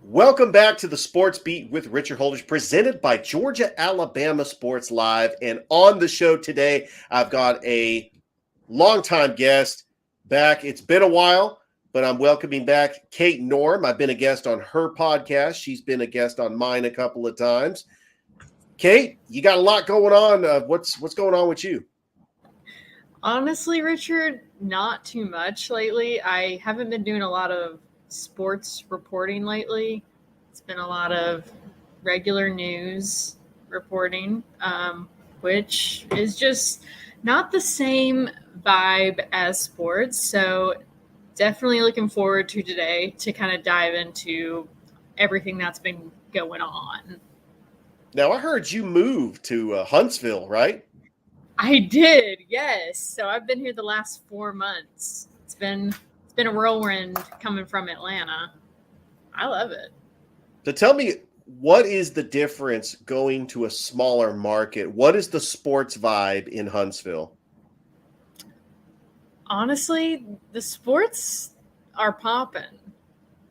Welcome back to the Sports Beat with Richard Holdridge, presented by Georgia Alabama Sports Live. And on the show today, I've got a longtime guest back. It's been a while, but I'm welcoming back Kate Norum. I've been a guest on her podcast. She's been a guest on mine a couple of times. Kate, you got a lot going on. What's going on with you? Honestly, Richard, not too much lately. I haven't been doing a lot of sports reporting lately. It's been a lot of regular news reporting, which is just not the same vibe as sports. So, definitely looking forward to today to kind of dive into everything that's been going on. Now, I heard you moved to Huntsville, right? I did, yes. So I've been here the last 4 months. It's been a whirlwind coming from Atlanta. I love it. So tell me, what is the difference going to a smaller market? What is the sports vibe in Huntsville? Honestly, the sports are popping.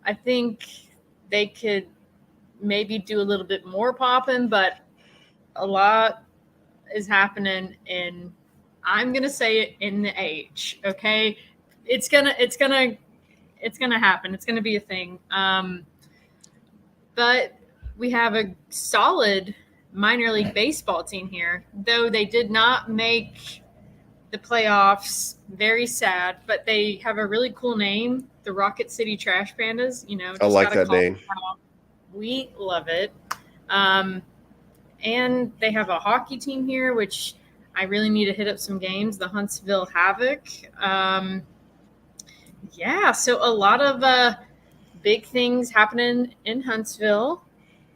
I think they could maybe do a little bit more popping, but a lot is happening in, I'm gonna say it, in the H. Okay, it's gonna happen. It's gonna be a thing. But we have a solid minor league baseball team here, though they did not make the playoffs. Very sad, but they have a really cool name, the Rocket City Trash Pandas. I Just like gotta that call name. them out. We love it. Um, and they have a hockey team here, which I really need to hit up some games. The Huntsville Havoc. Yeah, so a lot of big things happening in Huntsville.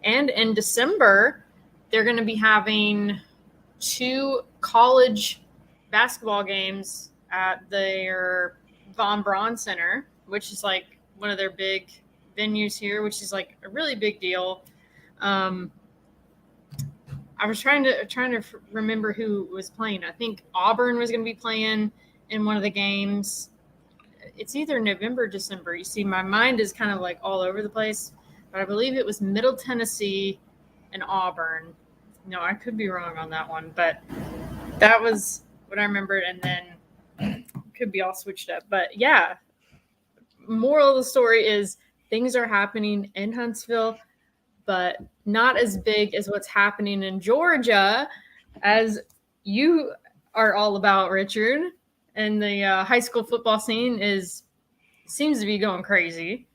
And in December, they're going to be having 2 college basketball games at their Von Braun Center, which is like one of their big venues here, which is like a really big deal. Um, I was trying to remember who was playing. I think Auburn was going to be playing in one of the games. It's either November or December. You see, my mind is kind of like all over the place, but I believe it was Middle Tennessee and Auburn. No, I could be wrong on that one, but that was what I remembered, and then could be all switched up. But yeah, moral of the story is things are happening in Huntsville, but not as big as what's happening in Georgia, as you are all about, Richard. And the high school football scene seems to be going crazy.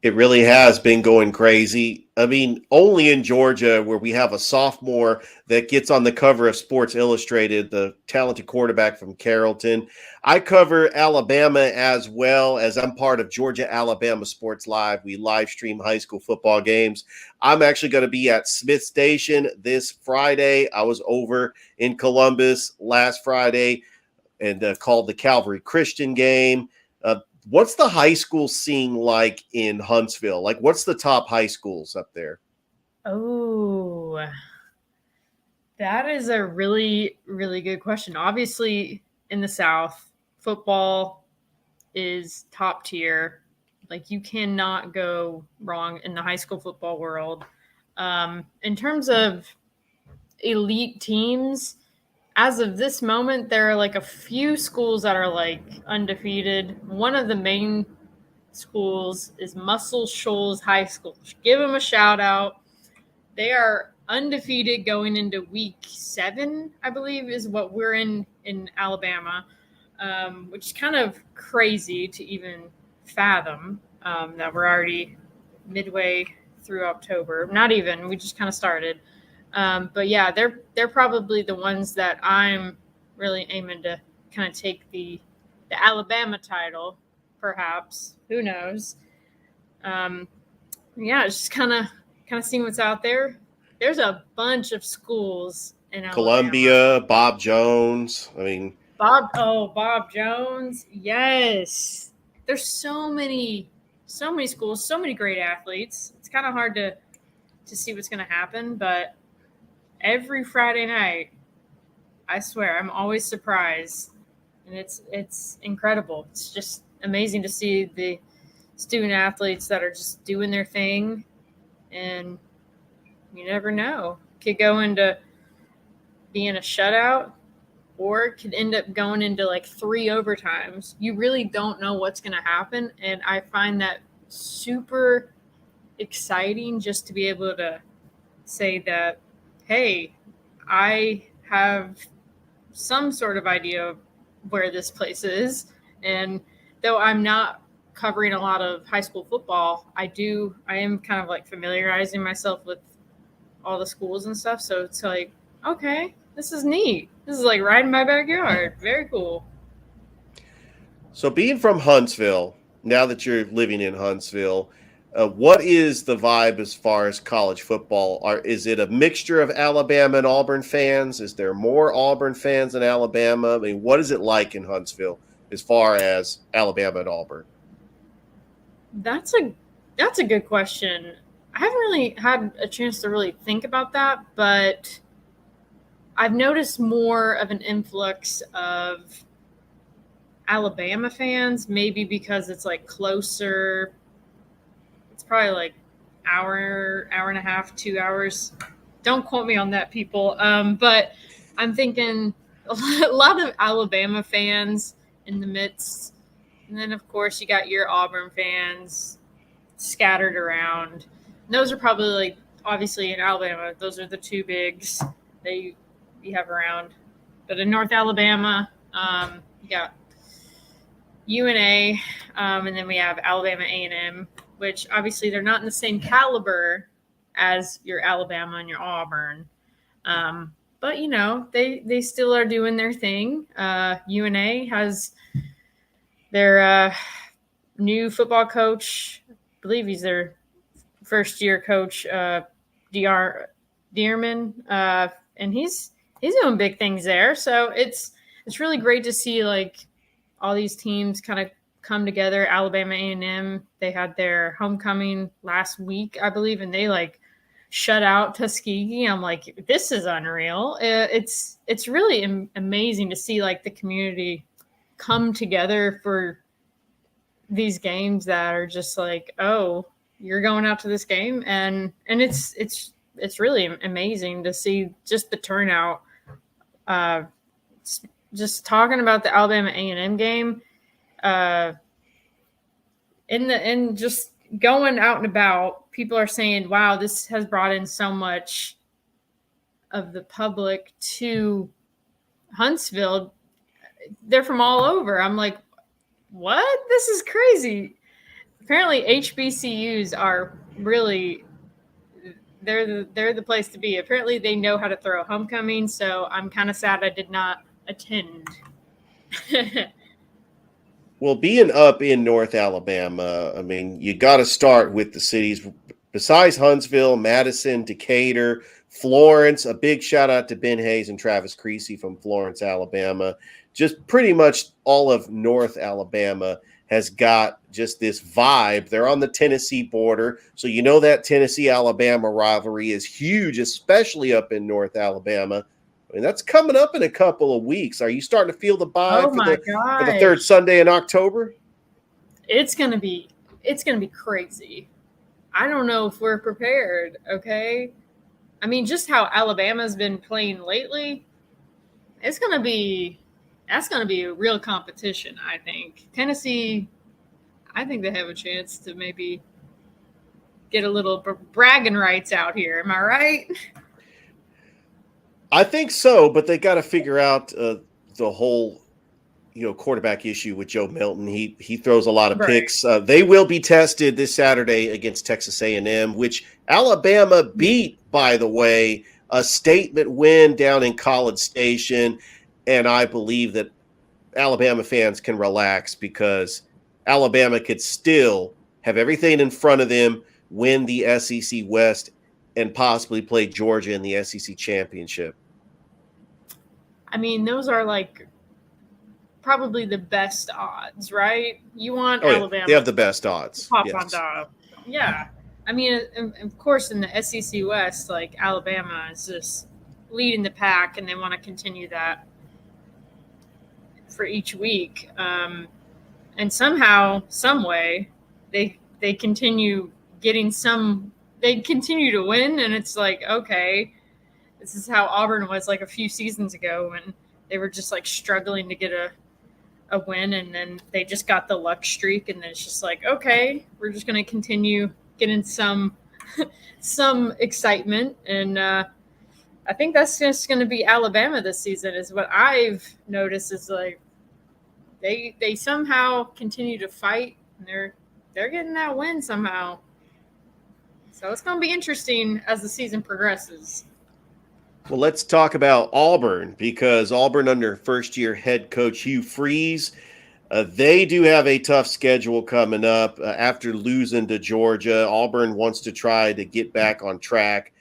It really has been going crazy. I mean, only in Georgia, where we have a sophomore that gets on the cover of Sports Illustrated, the talented quarterback from Carrollton. I cover Alabama as well, as I'm part of Georgia Alabama Sports Live. We live stream high school football games. I'm actually going to be at Smith Station this Friday. I was over in Columbus last Friday and called the Calvary Christian game. What's the high school scene like in Huntsville? Like, what's the top high schools up there? Oh, that is a really, really good question. Obviously, in the South, football is top tier. Like, you cannot go wrong in the high school football world. In terms of elite teams, as of this moment, there are like a few schools that are like undefeated. One of the main schools is Muscle Shoals High School. Give them a shout out. They are undefeated going into week 7, I believe, is what we're in Alabama, which is kind of crazy to even fathom that we're already midway through October. Not even. We just kind of started. But yeah, they're probably the ones that I'm really aiming to kind of take the Alabama title, perhaps. Who knows? Yeah, just kind of seeing what's out there. There's a bunch of schools in Alabama. Columbia, Bob Jones. I mean, Bob Jones. Yes. There's so many schools, so many great athletes. It's kind of hard to see what's going to happen, but every Friday night, I swear, I'm always surprised, and it's incredible. It's just amazing to see student athletes that are just doing their thing, and you never know. Could go into being a shutout, or it could end up going into like 3 overtimes. You really don't know what's going to happen, and I find that super exciting just to be able to say that, hey, I have some sort of idea of where this place is. And though I'm not covering a lot of high school football, I am kind of like familiarizing myself with all the schools and stuff. So it's like, okay, this is neat. This is like right in my backyard. Very cool. So, being from Huntsville, now that you're living in Huntsville, what is the vibe as far as college football? Is it a mixture of Alabama and Auburn fans? Is there more Auburn fans than Alabama? I mean, what is it like in Huntsville as far as Alabama and Auburn? That's a good question. I haven't really had a chance to really think about that, but I've noticed more of an influx of Alabama fans, maybe because it's like closer. It's probably like hour and a half, 2 hours. Don't quote me on that, people. But I'm thinking a lot of Alabama fans in the midst, and then of course you got your Auburn fans scattered around. And those are probably like obviously in Alabama. Those are the two bigs that you have around. But in North Alabama, you got UNA, and then we have Alabama A&M, which obviously they're not in the same caliber as your Alabama and your Auburn. But you know, they still are doing their thing. UNA has their new football coach. I believe he's their first year coach, Dearman, and he's doing big things there. So it's really great to see like all these teams kind of come together. Alabama A&M, they had their homecoming last week, I believe, and they like shut out Tuskegee. I'm like, this is unreal. It's really amazing to see like the community come together for these games that are just like, oh, you're going out to this game, and it's really amazing to see just the turnout. Uh, just talking about the Alabama A&M game, in just going out and about, people are saying, "Wow, this has brought in so much of the public to Huntsville." They're from all over. I'm like, what? This is crazy. Apparently, HBCUs are really they're the place to be. Apparently, they know how to throw a homecoming. So I'm kind of sad I did not attend. Well, being up in North Alabama, I mean, you got to start with the cities besides Huntsville, Madison, Decatur, Florence. A big shout out to Ben Hayes and Travis Creasy from Florence, Alabama. Just pretty much all of North Alabama has got just this vibe. They're on the Tennessee border. So, you know, that Tennessee Alabama rivalry is huge, especially up in North Alabama. I mean, that's coming up in a couple of weeks. Are you starting to feel the Oh vibe my for the third gosh. Sunday in October? It's gonna be crazy. I don't know if we're prepared, okay? I mean, just how Alabama's been playing lately, it's gonna be that's gonna be a real competition, I think. Tennessee, I think they have a chance to maybe get a little bragging rights out here. Am I right? I think so, but they got to figure out the whole quarterback issue with Joe Milton. He throws a lot of Right. picks. They will be tested this Saturday against Texas A&M, which Alabama beat, by the way, a statement win down in College Station, and I believe that Alabama fans can relax because Alabama could still have everything in front of them, win the SEC West, and possibly play Georgia in the SEC championship. I mean, those are like probably the best odds, right? You want Oh yeah, they Alabama have the best to odds. pop on Yes. top. Yeah. I mean, of course, in the SEC West, like Alabama is just leading the pack, and they want to continue that for each week. And somehow, some way, they continue getting some. They continue to win, and it's like, okay, this is how Auburn was like a few seasons ago when they were just like struggling to get a win, and then they just got the luck streak, and then it's just like, okay, we're just going to continue getting some excitement, and I think that's just going to be Alabama this season. Is what I've noticed is like they somehow continue to fight, and they're getting that win somehow. So it's going to be interesting as the season progresses. Well, let's talk about Auburn, because Auburn under first-year head coach Hugh Freeze, they do have a tough schedule coming up. After losing to Georgia, Auburn wants to try to get back on track.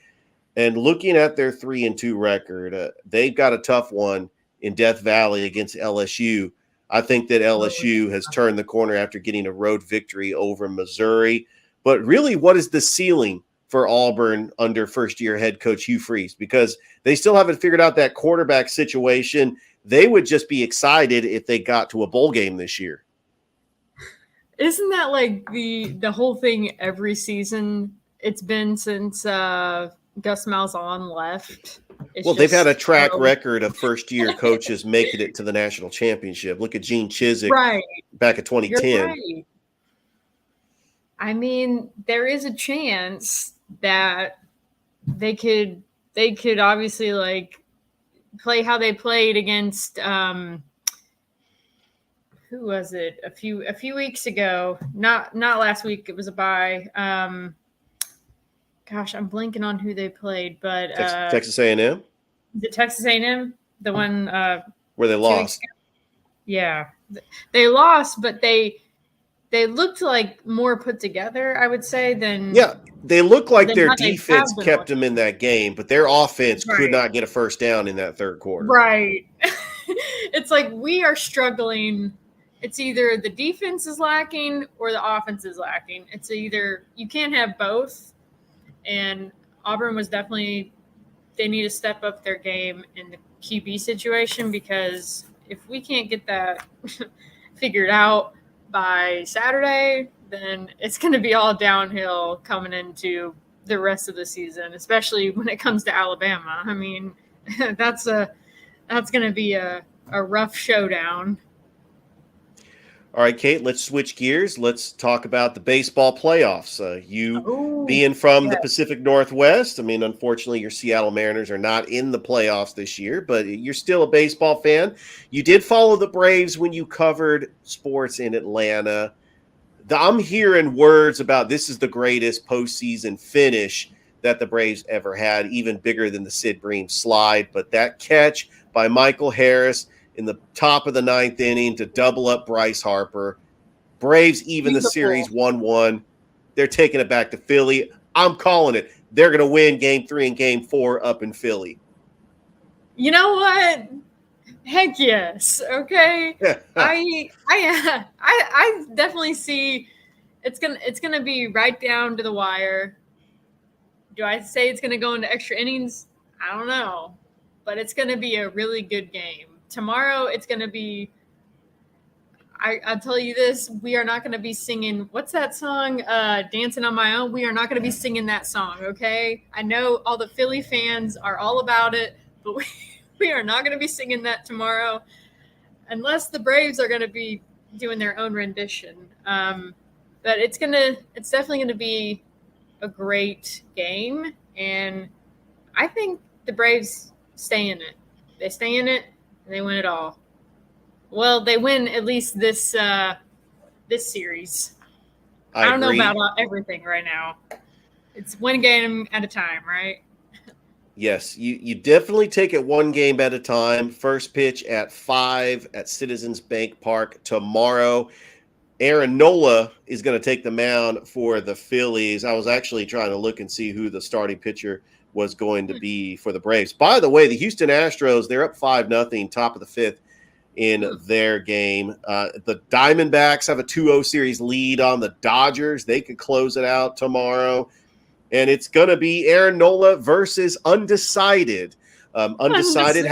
And looking at their 3-2 record, they've got a tough one in Death Valley against LSU. I think that LSU has turned the corner after getting a road victory over Missouri. But really, what is the ceiling for Auburn under first-year head coach Hugh Freeze? Because they still haven't figured out that quarterback situation. They would just be excited if they got to a bowl game this year. Isn't that like the whole thing every season? It's been since Gus Malzahn left. Well, they've had a track record of first-year coaches making it to the national championship. Look at Gene Chizik back in 2010. You're right. I mean, there is a chance that they could obviously like play how they played against who was it a few weeks ago? Not last week. It was a bye. Gosh, I'm blanking on who they played, but Texas A&M. The Texas A&M, the one where they lost. Yeah, they lost, but they looked like more put together, I would say, than they look like their defense kept them in that game, but their offense could not get a first down in that third quarter. Right. It's like we are struggling. It's either the defense is lacking or the offense is lacking. It's either you can't have both. And Auburn was definitely they need to step up their game in the QB situation, because if we can't get that figured out by Saturday, then it's going to be all downhill coming into the rest of the season, especially when it comes to Alabama. I mean, that's going to be a rough showdown. All right, Kate, let's switch gears. Let's talk about the baseball playoffs. Being from the Pacific Northwest, I mean, unfortunately, your Seattle Mariners are not in the playoffs this year, but you're still a baseball fan. You did follow the Braves when you covered sports in Atlanta. I'm hearing words about this is the greatest postseason finish that the Braves ever had, even bigger than the Sid Bream slide. But that catch by Michael Harris in the top of the ninth inning to double up Bryce Harper. Braves even the series 1-1. They're taking it back to Philly. I'm calling it. They're going to win Game 3 and Game 4 up in Philly. You know what? Heck yes. Okay. I definitely see it's gonna be right down to the wire. Do I say it's gonna go into extra innings? I don't know, but it's gonna be a really good game. Tomorrow, it's going to be I'll tell you this, we are not going to be singing, what's that song, Dancing on My Own? We are not going to be singing that song, okay? I know all the Philly fans are all about it, but we are not going to be singing that tomorrow unless the Braves are going to be doing their own rendition. But it's definitely going to be a great game, and I think the Braves stay in it. They stay in it. And they win it all. Well, they win at least this series. I don't know about everything right now. It's one game at a time, right? Yes, you definitely take it one game at a time. First pitch at 5 at Citizens Bank Park tomorrow. Aaron Nola is going to take the mound for the Phillies. I was actually trying to look and see who the starting pitcher was going to be for the Braves. By the way, the Houston Astros, they're up 5-0, top of the 5th in their game. The Diamondbacks have a 2-0 series lead on the Dodgers. They could close it out tomorrow. And it's going to be Aaron Nola versus Undecided. Undecided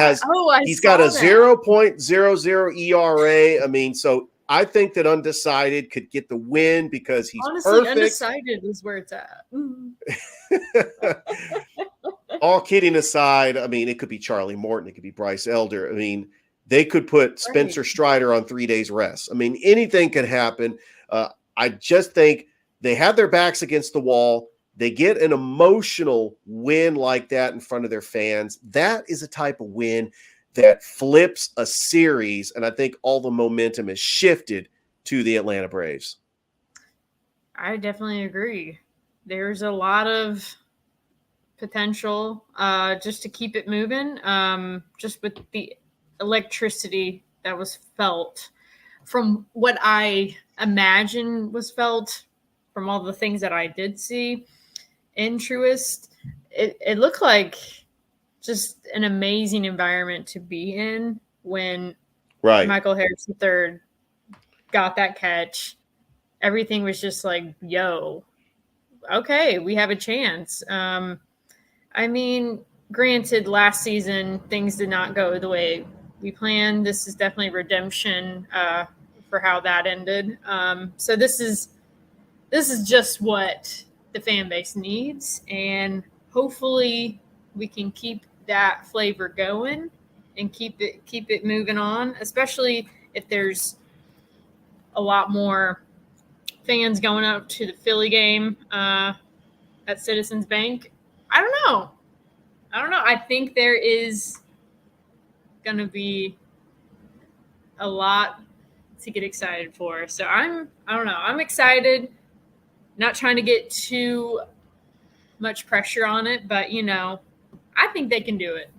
he's got a 0.00 ERA. I mean, so I think that Undecided could get the win because he's Honestly, perfect. Undecided is where it's at. All kidding aside, I mean, it could be Charlie Morton. It could be Bryce Elder. I mean, they could put Spencer Strider on 3 days rest. I mean, anything could happen. I just think they have their backs against the wall. They get an emotional win like that in front of their fans. That is a type of win that flips a series. And I think all the momentum is shifted to the Atlanta Braves. I definitely agree. There's a lot of potential just to keep it moving, just with the electricity that was felt from what I imagine was felt from all the things that I did see in Truist. It looked like just an amazing environment to be in when Michael Harris III got that catch. Everything was just like, yo, okay, we have a chance. I mean, granted, last season, things did not go the way we planned. This is definitely redemption for how that ended. So this is just what the fan base needs. And hopefully we can keep that flavor going and keep it moving on, especially if there's a lot more fans going up to the Philly game at Citizens Bank. I don't know. I think there is going to be a lot to get excited for. So I don't know. I'm excited. Not trying to get too much pressure on it, but I think they can do it.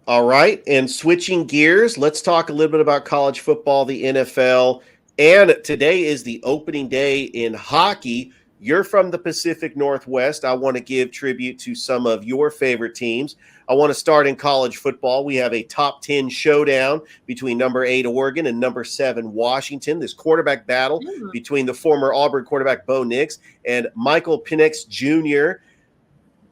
All right. And switching gears, let's talk a little bit about college football, the NFL. And today is the opening day in hockey. You're from the Pacific Northwest. I want to give tribute to some of your favorite teams. I want to start in college football. We have a top 10 showdown between number 8 Oregon and number 7 Washington. This quarterback battle between the former Auburn quarterback Bo Nix and Michael Penix Jr.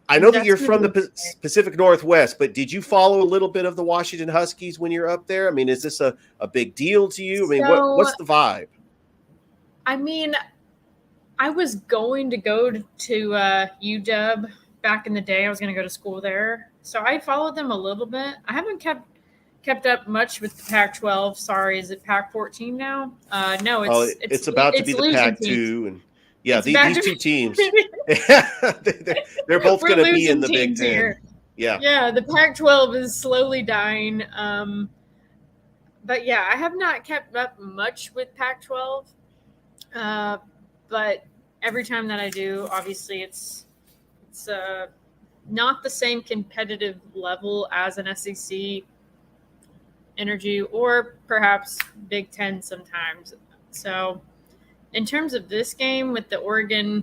I know that you're from the Pacific Northwest, but did you follow a little bit of the Washington Huskies when you're up there? I mean, is this a big deal to you? I mean, what's the vibe? I mean, I was going to go to UW back in the day. I was going to go to school there. So I followed them a little bit. I haven't kept up much with the Pac-12. Sorry, is it Pac-14 now? No, it's about to be the Pac-2. And yeah, these two teams, they're both going to be in the Big Ten. Here. Yeah, the Pac-12 is slowly dying. But yeah, I have not kept up much with Pac-12. But every time that I do, obviously it's not the same competitive level as an SEC energy or perhaps Big Ten sometimes. So in terms of this game with the Oregon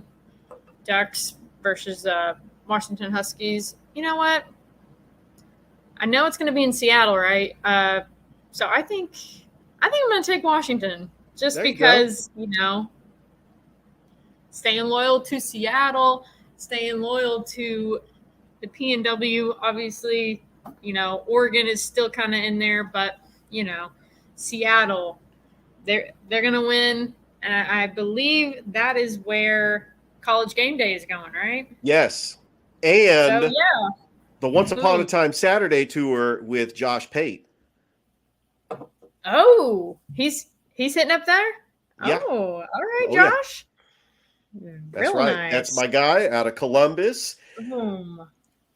Ducks versus Washington Huskies, you know what? I know it's going to be in Seattle, right? So I think I'm going to take Washington just because, staying loyal to Seattle, staying loyal to the PNW. Obviously, Oregon is still kind of in there, but Seattle, they're going to win. And I believe that is where College Game Day is going, right? Yes. And the Once Upon a Time Saturday tour with Josh Pate. Oh, he's hitting up there? Yeah. Oh, all right, Josh. Yeah. That's right. Nice. That's my guy out of Columbus.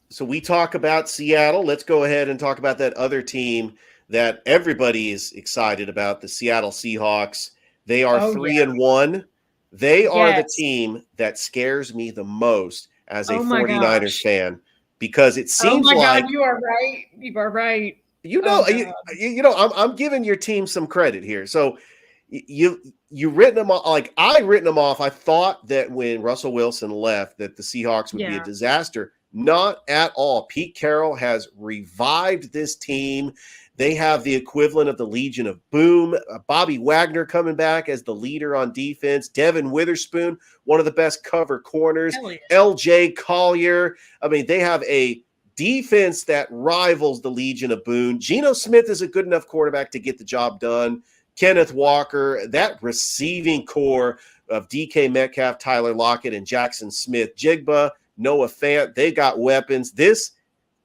So we talk about Seattle. Let's go ahead and talk about that other team that everybody is excited about, the Seattle Seahawks. They are 3-1. They are the team that scares me the most as a 49ers fan because it seems like you are right. You are right. I'm giving your team some credit here. So you written them off, like I written them off. I thought that when Russell Wilson left that the Seahawks would be a disaster. Not at all. Pete Carroll has revived this team. They have the equivalent of the Legion of Boom. Bobby Wagner coming back as the leader on defense. Devin Witherspoon, one of the best cover corners. LJ Collier. I mean, they have a defense that rivals the Legion of Boom. Geno Smith is a good enough quarterback to get the job done. Kenneth Walker, that receiving core of DK Metcalf, Tyler Lockett, and Jackson Smith, Jigba, Noah Fant, they got weapons. This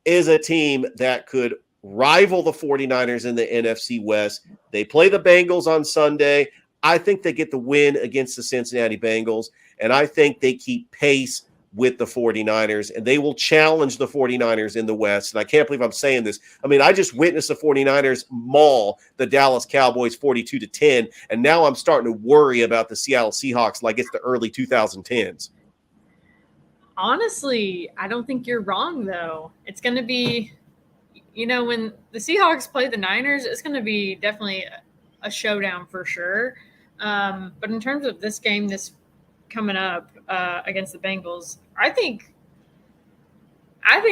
is a team that could rival the 49ers in the NFC West. They play the Bengals on Sunday. I think they get the win against the Cincinnati Bengals, and I think they keep pace with the 49ers, and they will challenge the 49ers in the West. And I can't believe I'm saying this. I mean, I just witnessed the 49ers maul the Dallas Cowboys 42-10, and now I'm starting to worry about the Seattle Seahawks like it's the early 2010s. Honestly, I don't think you're wrong, though. It's going to be, when the Seahawks play the Niners, it's going to be definitely a showdown for sure. But in terms of this game, this coming up against the Bengals, I think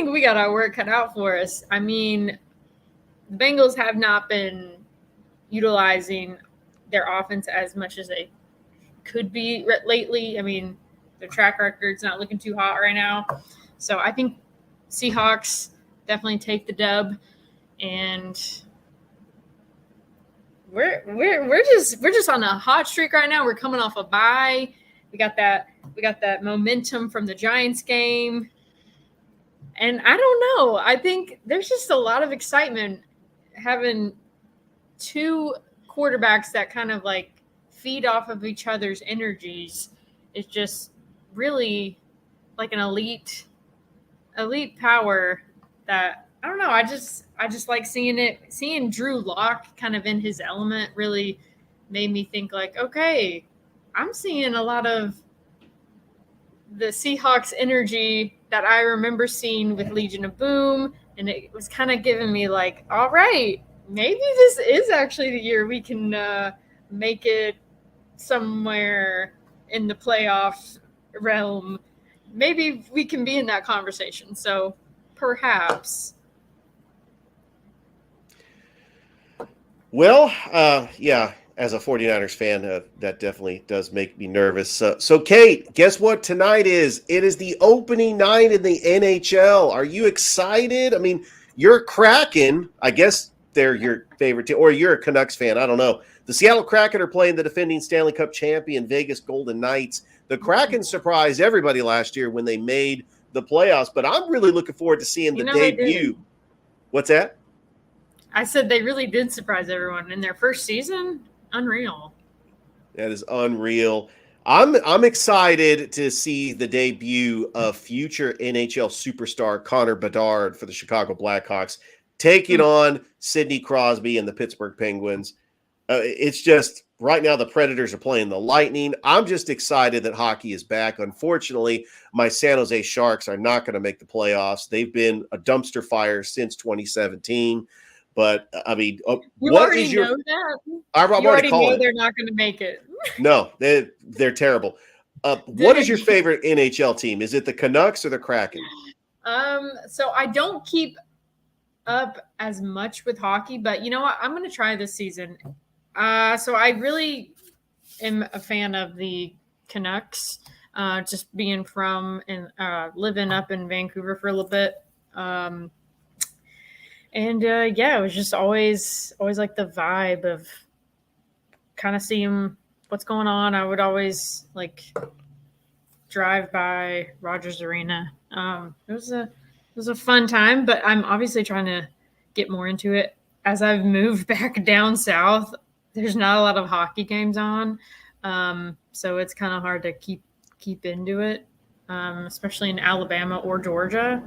we got our work cut out for us. I mean, the Bengals have not been utilizing their offense as much as they could be lately. I mean, their track record's not looking too hot right now. So I think Seahawks definitely take the dub, and we're just on a hot streak right now. We're coming off a bye. We got that momentum from the Giants game. And I don't know. I think there's just a lot of excitement having two quarterbacks that kind of like feed off of each other's energies. It's just really like an elite power that I don't know. I just like seeing Drew Lock kind of in his element really made me think like, okay, I'm seeing a lot of the Seahawks energy that I remember seeing with Legion of Boom. And it was kind of giving me like, all right, maybe this is actually the year we can make it somewhere in the playoff realm. Maybe we can be in that conversation. So perhaps. Well, yeah, as a 49ers fan, that definitely does make me nervous. So, Kate, guess what tonight is? It is the opening night in the NHL. Are you excited? I mean, you're a Kraken. I guess they're your favorite team, or you're a Canucks fan. I don't know. The Seattle Kraken are playing the defending Stanley Cup champion Vegas Golden Knights. The Kraken surprised everybody last year when they made the playoffs, but I'm really looking forward to seeing the debut. What's that? I said they really did surprise everyone in their first season. Unreal. That is unreal. I'm excited to see the debut of future NHL superstar Connor Bedard for the Chicago Blackhawks taking on Sidney Crosby and the Pittsburgh Penguins. It's just right now the Predators are playing the Lightning. I'm just excited that hockey is back. Unfortunately, my San Jose Sharks are not going to make the playoffs. They've been a dumpster fire since 2017. But I mean, you already know that. I already know they're not going to make it. No, they're terrible. What is your favorite NHL team? Is it the Canucks or the Kraken? So I don't keep up as much with hockey, but you know what? I'm going to try this season. So I really am a fan of the Canucks, just being from and living up in Vancouver for a little bit. And it was just always like the vibe of kind of seeing what's going on. I would always like drive by Rogers Arena. It was a fun time, but I'm obviously trying to get more into it. As I've moved back down south, there's not a lot of hockey games on, so it's kind of hard to keep into it, especially in Alabama or Georgia.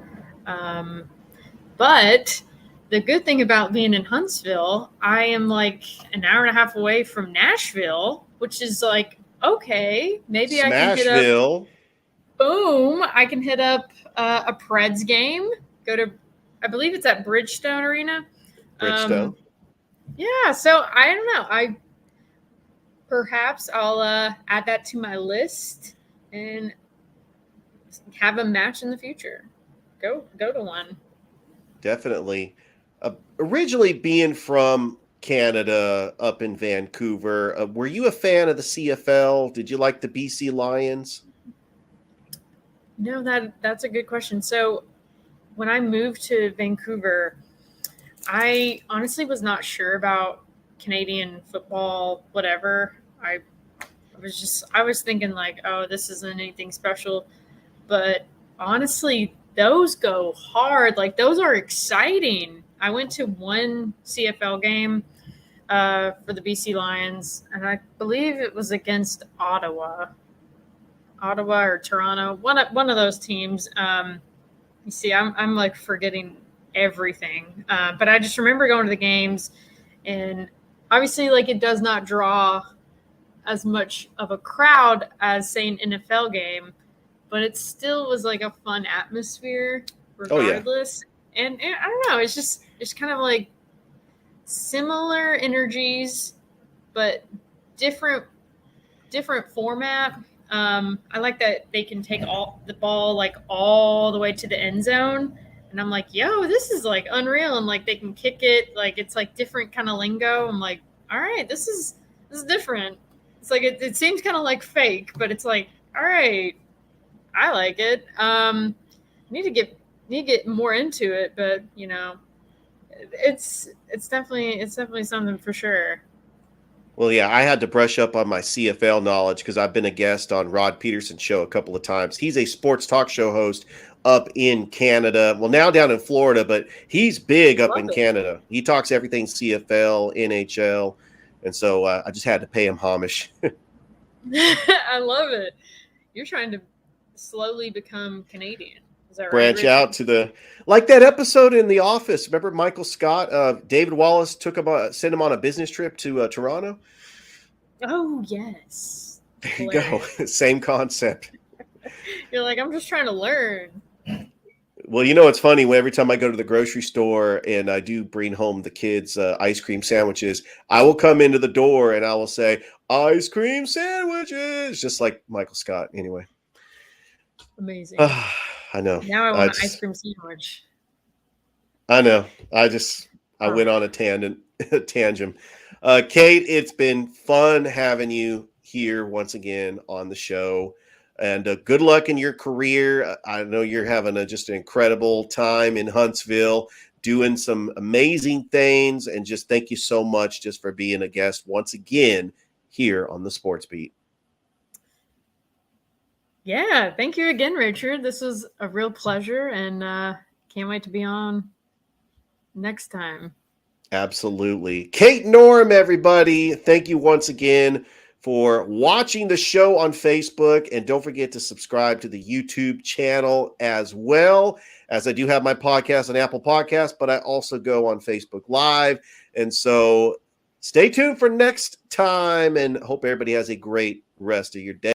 But the good thing about being in Huntsville, I am like an hour and a half away from Nashville, which is like, okay, maybe I can hit up. Boom! I can hit up a Preds game. Go to, I believe it's at Bridgestone Arena. Bridgestone. Yeah, so I don't know. Perhaps I'll add that to my list and have a match in the future. Go to one. Definitely. Originally being from Canada up in Vancouver, were you a fan of the CFL? Did you like the BC Lions? No, that's a good question. So when I moved to Vancouver, I honestly was not sure about Canadian football, whatever. I was thinking like, oh, this isn't anything special, but honestly, those go hard. Like those are exciting. I went to one CFL game for the BC Lions, and I believe it was against Ottawa or Toronto, one of those teams. You see, I'm like forgetting everything, but I just remember going to the games, and obviously, like it does not draw as much of a crowd as say an NFL game, but it still was like a fun atmosphere Oh yeah. regardless. And I don't know, it's kind of like similar energies, but different format. I like that they can take all the ball like all the way to the end zone, and I'm like, yo, this is like unreal. And like they can kick it, like it's like different kind of lingo. I'm like, all right, this is different. It's like it seems kind of like fake, but it's like, all right, I like it. Need to get more into it, but you know, it's definitely something for sure. Well, yeah, I had to brush up on my CFL knowledge because I've been a guest on Rod Peterson's show a couple of times. He's a sports talk show host up in Canada. Well, now down in Florida, but he's big up Love in it. Canada. He talks everything CFL, NHL, and so I just had to pay him homage. I love it. You're trying to slowly become Canadian. Is that right, Branch Richard? out to the like that episode in The Office. Remember Michael Scott? David Wallace sent him on a business trip to Toronto. Oh yes. There you go. Hilarious. Same concept. You're like, I'm just trying to learn. Well, you know, it's funny when every time I go to the grocery store and I do bring home the kids ice cream sandwiches, I will come into the door and I will say, ice cream sandwiches, just like Michael Scott. Anyway, Amazing. I know. Now I want an ice cream sandwich. I know. I went on a tangent. Kate, it's been fun having you here once again on the show. And good luck in your career. I know you're having just an incredible time in Huntsville, doing some amazing things. And just thank you so much just for being a guest once again here on the Sports Beat. Yeah, thank you again, Richard. This was a real pleasure, and can't wait to be on next time. Absolutely. Kate Norum, everybody. Thank you once again for watching the show on Facebook. And don't forget to subscribe to the YouTube channel as well, as I do have my podcast on Apple Podcasts, but I also go on Facebook Live. And so stay tuned for next time and hope everybody has a great rest of your day.